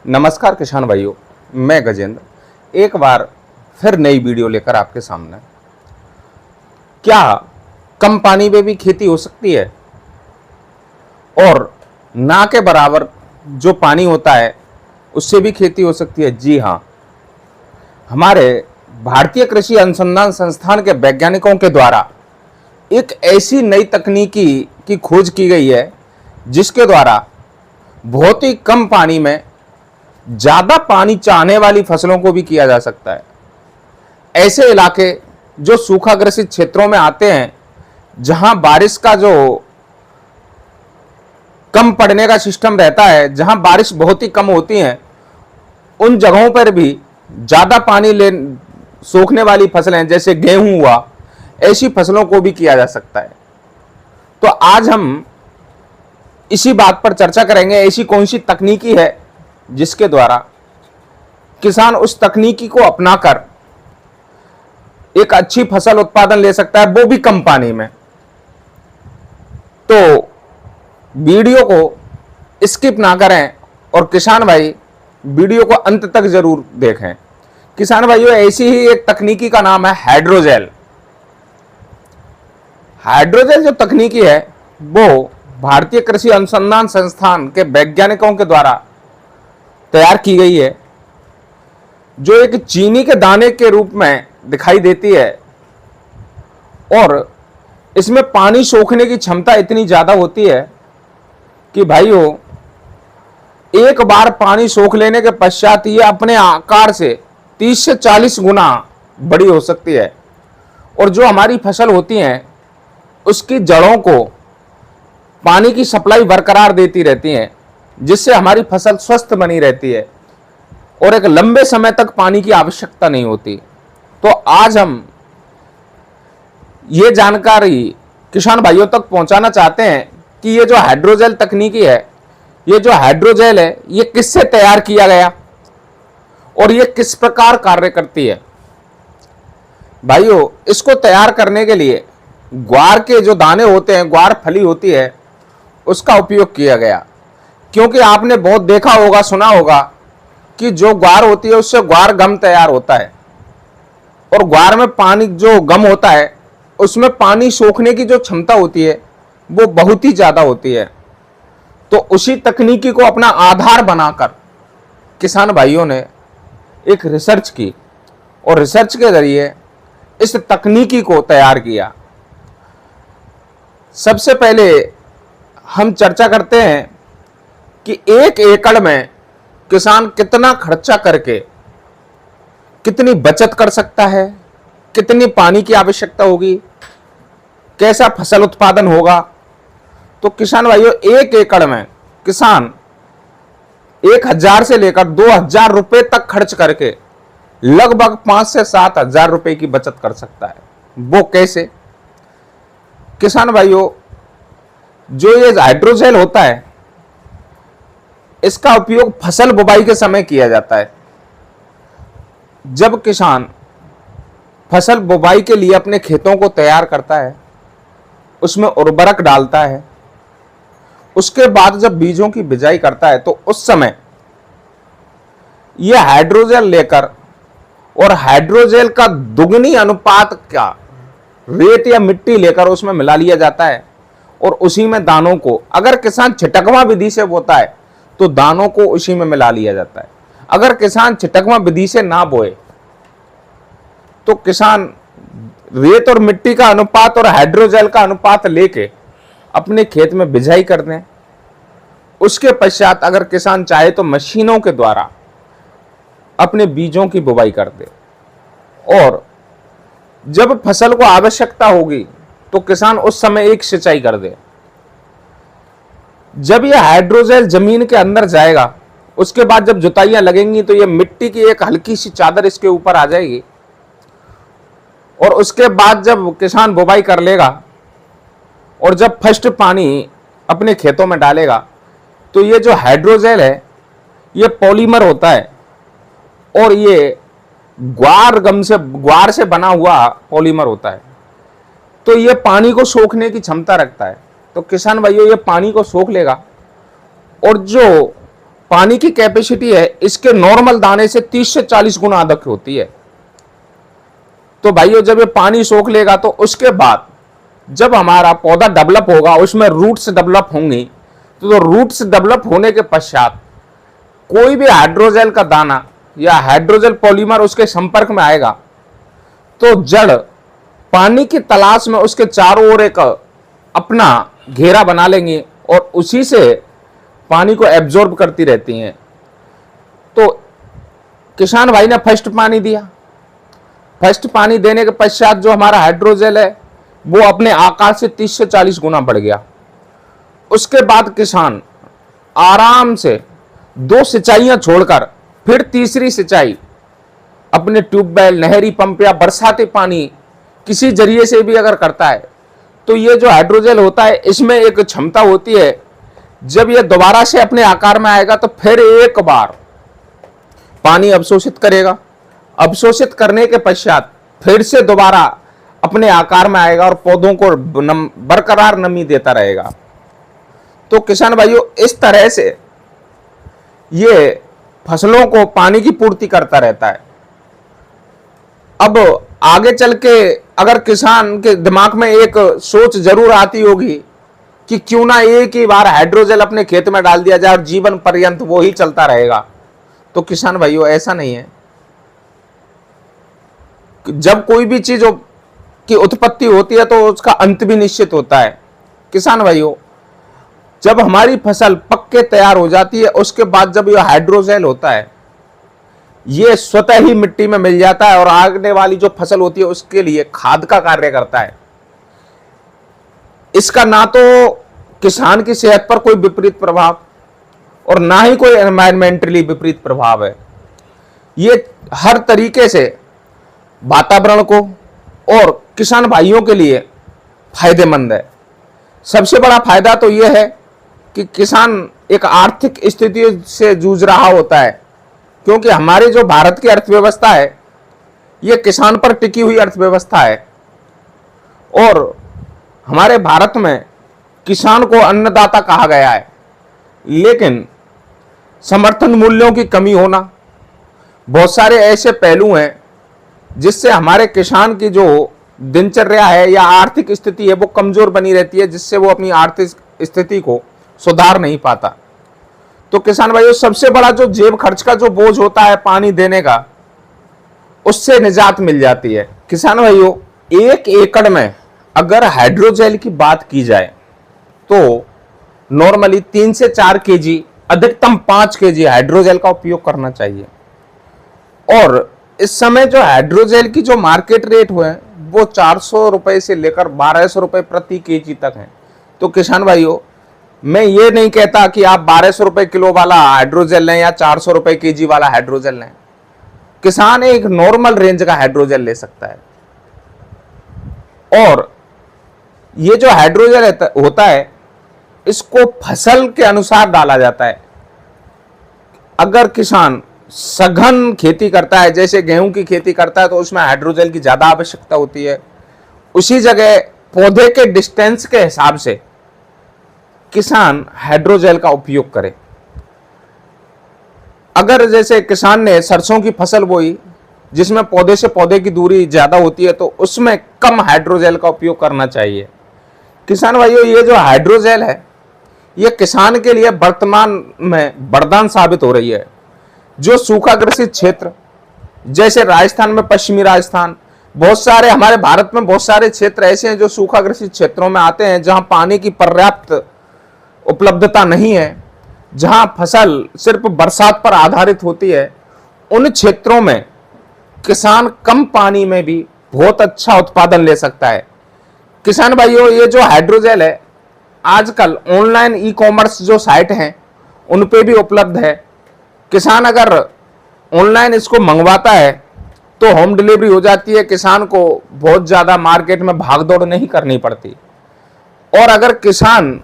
नमस्कार किसान भाइयों, मैं गजेंद्र एक बार फिर नई वीडियो लेकर आपके सामने। क्या कम पानी में भी खेती हो सकती है और ना के बराबर जो पानी होता है उससे भी खेती हो सकती है? जी हाँ, हमारे भारतीय कृषि अनुसंधान संस्थान के वैज्ञानिकों के द्वारा एक ऐसी नई तकनीकी की खोज की गई है जिसके द्वारा बहुत ही कम पानी में ज्यादा पानी चाहने वाली फसलों को भी किया जा सकता है। ऐसे इलाके जो सूखाग्रसित क्षेत्रों में आते हैं, जहां बारिश का जो कम पड़ने का सिस्टम रहता है, जहां बारिश बहुत ही कम होती है, उन जगहों पर भी ज्यादा पानी ले सोखने वाली फसलें जैसे गेहूं हुआ, ऐसी फसलों को भी किया जा सकता है। तो आज हम इसी बात पर चर्चा करेंगे, ऐसी कौन सी तकनीकी है जिसके द्वारा किसान उस तकनीकी को अपनाकर एक अच्छी फसल उत्पादन ले सकता है, वो भी कम पानी में। तो वीडियो को स्किप ना करें और किसान भाई वीडियो को अंत तक जरूर देखें। किसान भाइयों, ऐसी ही एक तकनीकी का नाम है हाइड्रोजेल। हाइड्रोजेल जो तकनीकी है वो भारतीय कृषि अनुसंधान संस्थान के वैज्ञानिकों के द्वारा तैयार की गई है, जो एक चीनी के दाने के रूप में दिखाई देती है और इसमें पानी सोखने की क्षमता इतनी ज्यादा होती है कि भाइयों, एक बार पानी सोख लेने के पश्चात ये अपने आकार से 30 से 40 गुना बड़ी हो सकती है और जो हमारी फसल होती है उसकी जड़ों को पानी की सप्लाई बरकरार देती रहती है, जिससे हमारी फसल स्वस्थ बनी रहती है और एक लंबे समय तक पानी की आवश्यकता नहीं होती। तो आज हम ये जानकारी किसान भाइयों तक पहुंचाना चाहते हैं कि ये जो हाइड्रोजेल तकनीकी है, ये जो हाइड्रोजेल है, ये किससे तैयार किया गया और ये किस प्रकार कार्य करती है। भाइयों, इसको तैयार करने के लिए ग्वार के जो दाने होते हैं, ग्वार फली होती है, उसका उपयोग किया गया। क्योंकि आपने बहुत देखा होगा, सुना होगा कि जो ग्वार होती है उससे ग्वार गम तैयार होता है और ग्वार में पानी जो गम होता है उसमें पानी सोखने की जो क्षमता होती है वो बहुत ही ज्यादा होती है। तो उसी तकनीकी को अपना आधार बनाकर किसान भाइयों ने एक रिसर्च की और रिसर्च के जरिए इस तकनीकी को तैयार किया। सबसे पहले हम चर्चा करते हैं कि 1 एकड़ में किसान कितना खर्चा करके कितनी बचत कर सकता है, कितनी पानी की आवश्यकता होगी, कैसा फसल उत्पादन होगा। तो किसान भाइयों, 1 एकड़ में किसान 1000 से लेकर 2000 रुपए तक खर्च करके लगभग 5 से 7 हजार रुपए की बचत कर सकता है। वो कैसे? किसान भाइयों, जो ये हाइड्रोजेल होता है, इसका उपयोग फसल बुवाई के समय किया जाता है। जब किसान फसल बुवाई के लिए अपने खेतों को तैयार करता है, उसमें उर्वरक डालता है, उसके बाद जब बीजों की बिजाई करता है, तो उस समय यह हाइड्रोजेल लेकर और हाइड्रोजेल का दुगनी अनुपात का रेत या मिट्टी लेकर उसमें मिला लिया जाता है और उसी में दानों को, अगर किसान छिटकवा विधि से बोता है तो दानों को उसी में मिला लिया जाता है। अगर किसान छिटकवा विधि से ना बोए तो किसान रेत और मिट्टी का अनुपात और हाइड्रोजेल का अनुपात लेके अपने खेत में बिजाई कर दें। उसके पश्चात अगर किसान चाहे तो मशीनों के द्वारा अपने बीजों की बुवाई कर दे और जब फसल को आवश्यकता होगी तो किसान उस समय एक सिंचाई कर दे। जब यह हाइड्रोजेल जमीन के अंदर जाएगा, उसके बाद जब जुताइयां लगेंगी तो यह मिट्टी की एक हल्की सी चादर इसके ऊपर आ जाएगी और उसके बाद जब किसान बुवाई कर लेगा और जब फर्स्ट पानी अपने खेतों में डालेगा तो ये जो हाइड्रोजेल है ये पॉलीमर होता है और ये ग्वार से बना हुआ पॉलीमर होता है। तो ये पानी को सोखने की क्षमता रखता है। तो किसान भाइयों, ये पानी को सोख लेगा और जो पानी की कैपेसिटी है इसके नॉर्मल दाने से 30 से 40 गुना अधिक होती है। तो भाइयों जब ये पानी सोख लेगा तो उसके बाद जब हमारा पौधा डेवलप होगा, उसमें रूट्स डेवलप होंगी, तो रूट्स डेवलप होने के पश्चात कोई भी हाइड्रोजेल का दाना या हाइड्रोजेल पॉलीमर उसके संपर्क में आएगा तो जड़ पानी की तलाश में उसके चारों ओर एक अपना घेरा बना लेंगी और उसी से पानी को एब्जॉर्ब करती रहती हैं। तो किसान भाई ने फर्स्ट पानी दिया, फर्स्ट पानी देने के पश्चात जो हमारा हाइड्रोजेल है वो अपने आकार से 30 से 40 गुना बढ़ गया। उसके बाद किसान आराम से 2 सिंचाइयां छोड़कर फिर तीसरी सिंचाई अपने ट्यूबवेल, नहरी पंप या बरसाती पानी किसी जरिए से भी अगर करता है तो ये जो हाइड्रोजेल होता है इसमें एक क्षमता होती है, जब ये दोबारा से अपने आकार में आएगा तो फिर एक बार पानी अवशोषित करेगा। अवशोषित करने के पश्चात फिर से दोबारा अपने आकार में आएगा और पौधों को बरकरार नमी देता रहेगा। तो किसान भाइयों इस तरह से ये फसलों को पानी की पूर्ति करता रहता है। अब आगे चल के अगर किसान के दिमाग में एक सोच जरूर आती होगी कि क्यों ना एक ही बार हाइड्रोजेल अपने खेत में डाल दिया जाए और जीवन पर्यंत वो ही चलता रहेगा। तो किसान भाइयों ऐसा नहीं है। जब कोई भी चीज की उत्पत्ति होती है तो उसका अंत भी निश्चित होता है। किसान भाइयों जब हमारी फसल पक के तैयार हो जाती है उसके बाद जब यह हाइड्रोजेल होता है ये स्वतः ही मिट्टी में मिल जाता है और आगे वाली जो फसल होती है उसके लिए खाद का कार्य करता है। इसका ना तो किसान की सेहत पर कोई विपरीत प्रभाव और ना ही कोई एनवायरमेंटली विपरीत प्रभाव है। ये हर तरीके से वातावरण को और किसान भाइयों के लिए फायदेमंद है। सबसे बड़ा फायदा तो यह है कि किसान एक आर्थिक स्थिति से जूझ रहा होता है, क्योंकि हमारे जो भारत की अर्थव्यवस्था है यह किसान पर टिकी हुई अर्थव्यवस्था है और हमारे भारत में किसान को अन्नदाता कहा गया है। लेकिन समर्थन मूल्यों की कमी होना, बहुत सारे ऐसे पहलू हैं जिससे हमारे किसान की जो दिनचर्या है या आर्थिक स्थिति है वो कमजोर बनी रहती है, जिससे वो अपनी आर्थिक स्थिति को सुधार नहीं पाता। तो किसान भाइयों सबसे बड़ा जो जेब खर्च का जो बोझ होता है पानी देने का, उससे निजात मिल जाती है। किसान भाइयों 1 एकड़ में अगर हाइड्रोजेल की बात की जाए तो नॉर्मली 3 से 4 केजी, अधिकतम 5 केजी हाइड्रोजेल का उपयोग करना चाहिए। और इस समय जो हाइड्रोजेल की जो मार्केट रेट हुए वो 400 रुपए से लेकर 1200 रुपए प्रति केजी तक है। तो किसान भाइयों मैं ये नहीं कहता कि आप 1200 रुपए किलो वाला हाइड्रोजेल लें या 400 रुपए केजी वाला हाइड्रोजेल लें। किसान एक नॉर्मल रेंज का हाइड्रोजेल ले सकता है। और ये जो हाइड्रोजेल होता है इसको फसल के अनुसार डाला जाता है। अगर किसान सघन खेती करता है, जैसे गेहूं की खेती करता है, तो उसमें हाइड्रोजेल की ज्यादा आवश्यकता होती है। उसी जगह पौधे के डिस्टेंस के हिसाब से किसान हाइड्रोजेल का उपयोग करे। अगर जैसे किसान ने सरसों की फसल बोई जिसमें पौधे से पौधे की दूरी ज्यादा होती है तो उसमें कम हाइड्रोजेल का उपयोग करना चाहिए। किसान भाइयों ये जो हाइड्रोजेल है ये किसान के लिए वर्तमान में वरदान साबित हो रही है। जो सूखाग्रसित क्षेत्र जैसे राजस्थान में, पश्चिमी राजस्थान, बहुत सारे हमारे भारत में बहुत सारे क्षेत्र ऐसे हैं जो सूखाग्रसित क्षेत्रों में आते हैं, जहां पानी की पर्याप्त उपलब्धता नहीं है, जहां फसल सिर्फ बरसात पर आधारित होती है। उन क्षेत्रों में किसान कम पानी में भी बहुत अच्छा उत्पादन ले सकता है। किसान भाइयों ये जो हाइड्रोजेल है आजकल ऑनलाइन ई-कॉमर्स जो साइट हैं उन पे भी उपलब्ध है। किसान अगर ऑनलाइन इसको मंगवाता है तो होम डिलीवरी हो जाती है, किसान को बहुत ज़्यादा मार्केट में भागदौड़ नहीं करनी पड़ती। और अगर किसान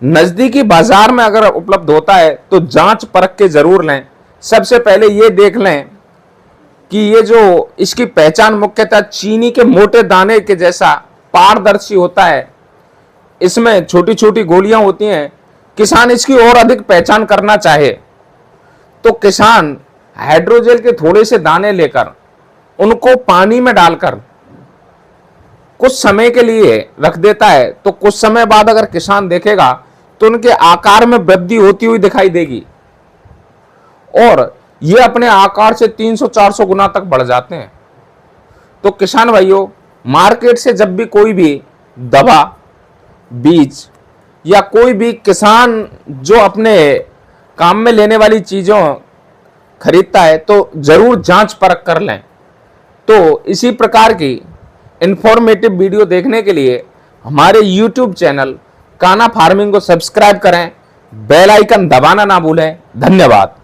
नज़दीकी बाजार में अगर उपलब्ध होता है तो जांच परख के ज़रूर लें। सबसे पहले ये देख लें कि ये जो इसकी पहचान मुख्यतः चीनी के मोटे दाने के जैसा पारदर्शी होता है, इसमें छोटी छोटी गोलियां होती हैं। किसान इसकी और अधिक पहचान करना चाहे तो किसान हाइड्रोजेल के थोड़े से दाने लेकर उनको पानी में डालकर कुछ समय के लिए रख देता है, तो कुछ समय बाद अगर किसान देखेगा तो उनके आकार में वृद्धि होती हुई दिखाई देगी और ये अपने आकार से 300-400 गुना तक बढ़ जाते हैं। तो किसान भाइयों, मार्केट से जब भी कोई भी दवा, बीज या कोई भी किसान जो अपने काम में लेने वाली चीजों खरीदता है तो जरूर जांच परख कर लें। तो इसी प्रकार की इंफॉर्मेटिव वीडियो देखने के लिए हमारे YouTube चैनल कान्हा फार्मिंग को सब्सक्राइब करें, बेल आइकन दबाना ना भूलें। धन्यवाद।